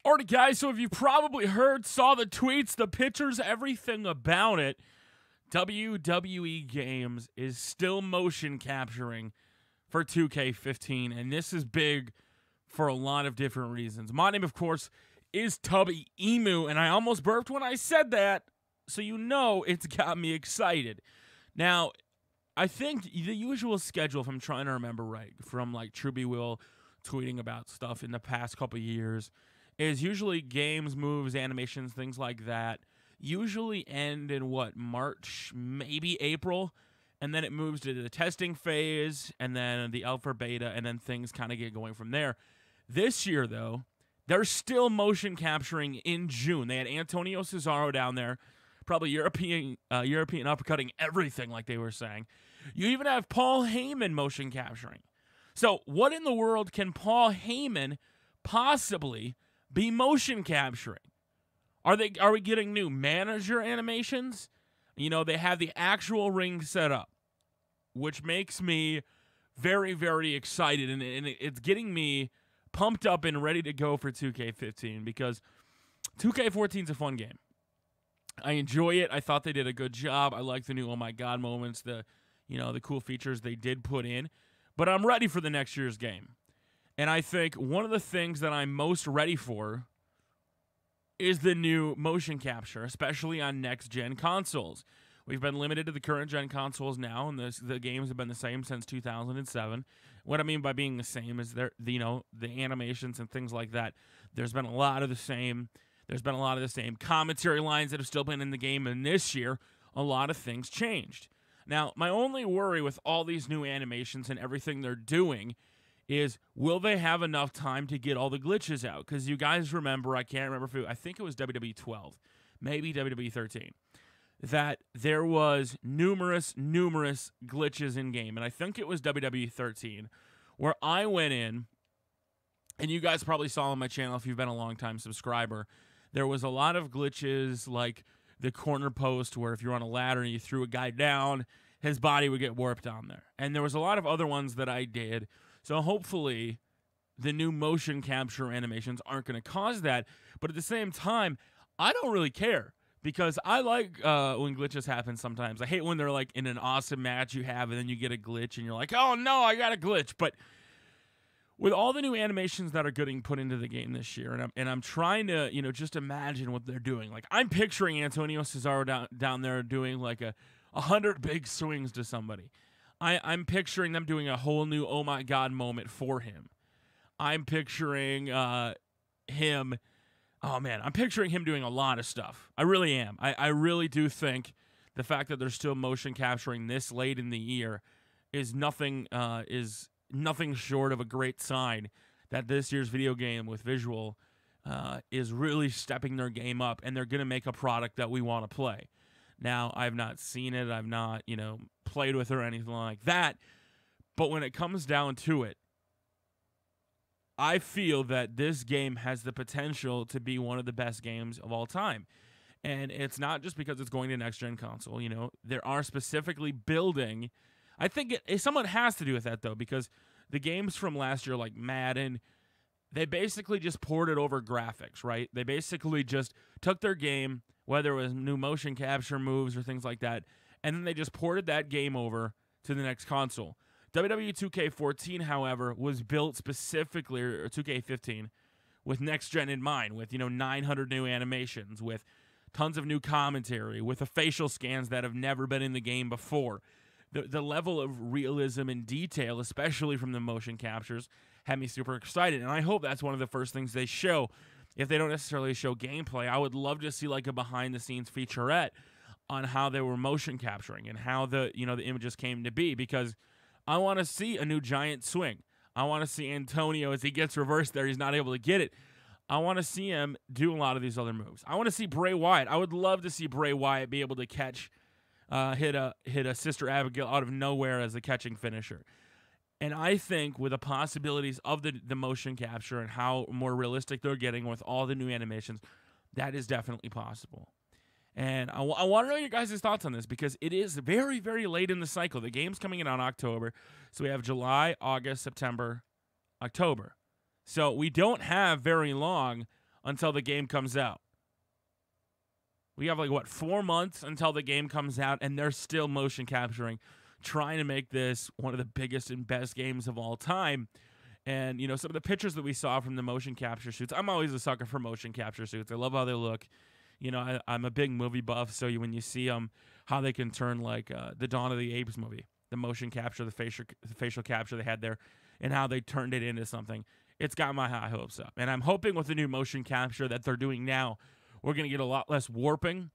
Alright, guys, so if you probably heard, saw the tweets, the pictures, everything about it, WWE Games is still motion capturing for 2K15, and this is big for a lot of different reasons. My name, of course, is Tubby Emu, and I almost burped when I said that, so you know it's got me excited. Now, I think the usual schedule, if I'm trying to remember right, from like Tubby Will tweeting about stuff in the past couple years, is usually games, moves, animations, things like that, usually end in, March, maybe April, and then it moves to the testing phase, and then the alpha beta, and then things kind of get going from there. This year, though, they're still motion capturing in June. They had Antonio Cesaro down there, probably European uppercutting everything, like they were saying. You even have Paul Heyman motion capturing. So what in the world can Paul Heyman possibly be motion capturing? Are we getting new manager animations? You know, they have the actual ring set up, which makes me very, very excited, and it's getting me pumped up and ready to go for 2K15, because 2K14 is a fun game. I enjoy it. I thought they did a good job. I like the new oh my god moments, the cool features they did put in. But I'm ready for the next year's game. And I think one of the things that I'm most ready for is the new motion capture, especially on next-gen consoles. We've been limited to the current-gen consoles now, and the games have been the same since 2007. What I mean by being the same is the animations and things like that. There's been a lot of the same. There's been a lot of the same commentary lines that have still been in the game, and this year, a lot of things changed. Now, my only worry with all these new animations and everything they're doing is, will they have enough time to get all the glitches out? Because you guys remember, I can't remember I think it was WWE 12, maybe WWE 13, that there was numerous glitches in game. And I think it was WWE 13, where I went in, and you guys probably saw on my channel if you've been a long-time subscriber, there was a lot of glitches like the corner post where if you're on a ladder and you threw a guy down, his body would get warped on there. And there was a lot of other ones that I did. So hopefully the new motion capture animations aren't going to cause that. But at the same time, I don't really care, because I like when glitches happen sometimes. I hate when they're like in an awesome match you have and then you get a glitch and you're like, oh no, I got a glitch. But with all the new animations that are getting put into the game this year, and I'm trying to, just imagine what they're doing. Like, I'm picturing Antonio Cesaro down there doing like 100 big swings to somebody. I'm picturing them doing a whole new oh my god moment for him. I'm picturing him. Oh man, I'm picturing him doing a lot of stuff. I really am. I really do think the fact that they're still motion capturing this late in the year is nothing short of a great sign that this year's video game with visual is really stepping their game up, and they're going to make a product that we want to play. Now, I've not seen it. I've not, played with it or anything like that. But when it comes down to it, I feel that this game has the potential to be one of the best games of all time. And it's not just because it's going to next-gen console. There are specifically building. I think someone has to do with that, though, because the games from last year, like Madden, they basically just ported over graphics, right? They basically just took their game, whether it was new motion capture moves or things like that, and then they just ported that game over to the next console. WWE 2K14, however, was built specifically, or 2K15, with next-gen in mind, with, 900 new animations, with tons of new commentary, with the facial scans that have never been in the game before. The level of realism and detail, especially from the motion captures, had me super excited. And I hope that's one of the first things they show. If they don't necessarily show gameplay, I would love to see like a behind-the-scenes featurette on how they were motion capturing and how the images came to be, because I want to see a new giant swing. I want to see Antonio, as he gets reversed there, he's not able to get it. I want to see him do a lot of these other moves. I want to see Bray Wyatt. I would love to see Bray Wyatt be able to catch hit a Sister Abigail out of nowhere as a catching finisher. And I think with the possibilities of the motion capture and how more realistic they're getting with all the new animations, that is definitely possible. And I want to know your guys' thoughts on this, because it is very, very late in the cycle. The game's coming in on October. So we have July, August, September, October. So we don't have very long until the game comes out. We have, like, what, 4 months until the game comes out, and they're still motion capturing, trying to make this one of the biggest and best games of all time. And, some of the pictures that we saw from the motion capture suits, I'm always a sucker for motion capture suits. I love how they look. I'm a big movie buff, so when you see how they can turn, like, the Dawn of the Apes movie, the motion capture, the facial capture they had there, and how they turned it into something, it's got my high hopes up. And I'm hoping with the new motion capture that they're doing now, we're going to get a lot less warping.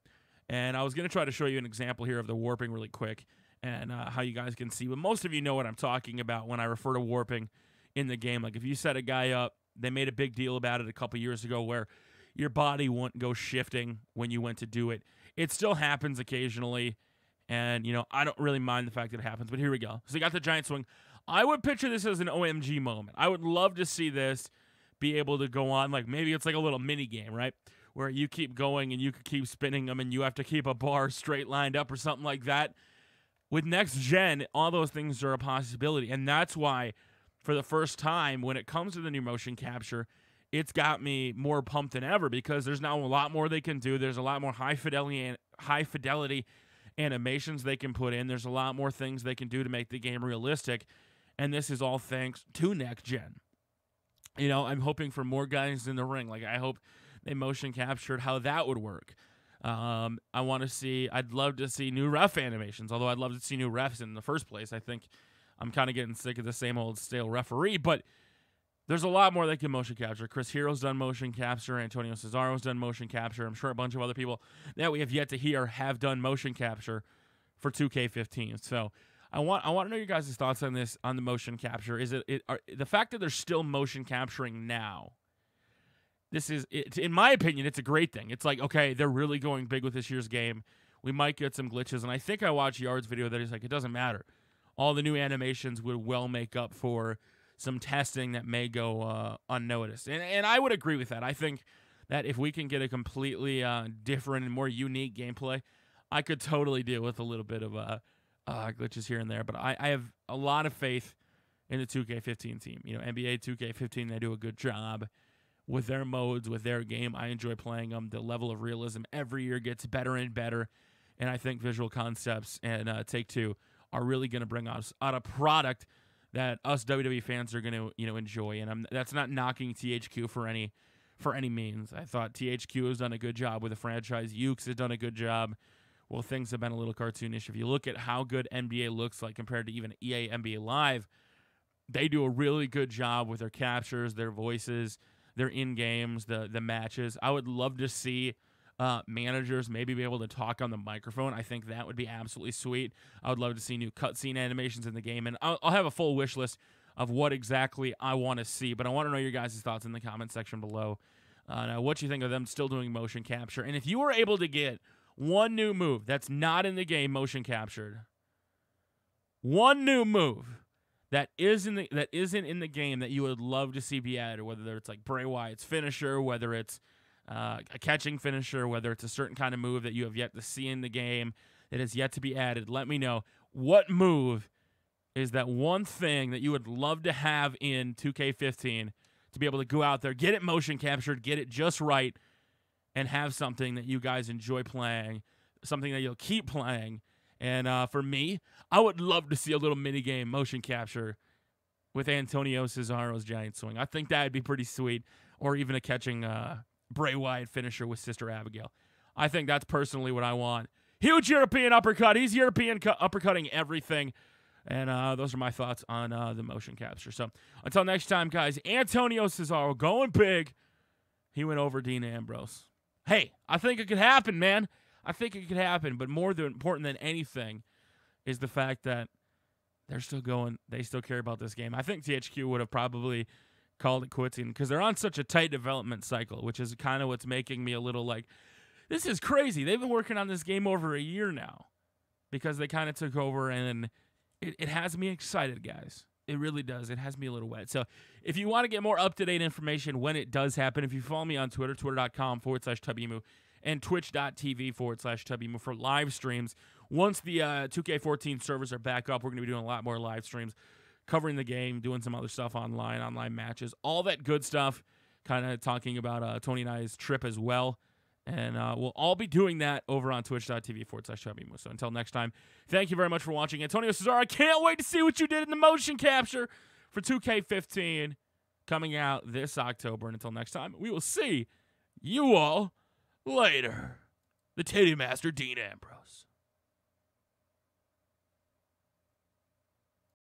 And I was going to try to show you an example here of the warping really quick and how you guys can see. But most of you know what I'm talking about when I refer to warping in the game. Like if you set a guy up, they made a big deal about it a couple years ago where your body won't go shifting when you went to do it. It still happens occasionally. And, I don't really mind the fact that it happens. But here we go. So you got the giant swing. I would picture this as an OMG moment. I would love to see this be able to go on. Like maybe it's like a little mini game, right? Where you keep going and you can keep spinning them and you have to keep a bar straight lined up or something like that. With next gen, all those things are a possibility. And that's why, for the first time, when it comes to the new motion capture, it's got me more pumped than ever because there's now a lot more they can do. There's a lot more high fidelity animations they can put in. There's a lot more things they can do to make the game realistic. And this is all thanks to next gen. I'm hoping for more guys in the ring. Like, I hope they motion captured how that would work. I'd love to see new ref animations, although I'd love to see new refs in the first place. I think I'm kind of getting sick of the same old stale referee, but there's a lot more they can motion capture. Chris Hero's done motion capture. Antonio Cesaro's done motion capture. I'm sure a bunch of other people that we have yet to hear have done motion capture for 2K15. So I want to know your guys' thoughts on this, on the motion capture. Is the fact that they're still motion capturing now? In my opinion, it's a great thing. It's like, okay, they're really going big with this year's game. We might get some glitches. And I think I watched Yard's video that he's like, it doesn't matter. All the new animations would well make up for some testing that may go unnoticed. And I would agree with that. I think that if we can get a completely different and more unique gameplay, I could totally deal with a little bit of glitches here and there. But I have a lot of faith in the 2K15 team. NBA 2K15, they do a good job with their modes, with their game. I enjoy playing them. The level of realism every year gets better and better, and I think Visual Concepts and Take-Two are really going to bring us out a product that us WWE fans are going to enjoy. And that's not knocking THQ for any means. I thought THQ has done a good job with the franchise. Ukes has done a good job. Well, things have been a little cartoonish. If you look at how good NBA looks like compared to even EA NBA Live, they do a really good job with their captures, their voices, their in-games, the matches. I would love to see managers maybe be able to talk on the microphone. I think that would be absolutely sweet. I would love to see new cutscene animations in the game, and I'll have a full wish list of what exactly I want to see, but I want to know your guys' thoughts in the comment section below. What you think of them still doing motion capture, and if you were able to get one new move that's not in the game motion captured, one new move that isn't in the game that you would love to see be added, whether it's like Bray Wyatt's finisher, whether it's a catching finisher, whether it's a certain kind of move that you have yet to see in the game that is yet to be added, let me know. What move is that one thing that you would love to have in 2K15 to be able to go out there, get it motion captured, get it just right, and have something that you guys enjoy playing, something that you'll keep playing. And for me, I would love to see a little minigame motion capture with Antonio Cesaro's giant swing. I think that would be pretty sweet. Or even a catching Bray Wyatt finisher with Sister Abigail. I think that's personally what I want. Huge European uppercut. He's European uppercutting everything. And those are my thoughts on the motion capture. So until next time, guys, Antonio Cesaro going big. He went over Dean Ambrose. Hey, I think it could happen, man. I think it could happen, but more important than anything is the fact that they're still going. They still care about this game. I think THQ would have probably called it quits because they're on such a tight development cycle, which is kind of what's making me a little like, this is crazy. They've been working on this game over a year now because they kind of took over, and it has me excited, guys. It really does. It has me a little wet. So if you want to get more up-to-date information when it does happen, if you follow me on Twitter, twitter.com/TubbyMoo, and twitch.tv/TubbyMoo for live streams. Once the 2K14 servers are back up, we're going to be doing a lot more live streams, covering the game, doing some other stuff online matches, all that good stuff. kind of talking about Tony and I's trip as well. And we'll all be doing that over on twitch.tv/ChubbyMoose. So until next time, thank you very much for watching. Antonio Cesaro, I can't wait to see what you did in the motion capture for 2K15 coming out this October. And until next time, we will see you all later. The Titty Master, Dean Ambrose.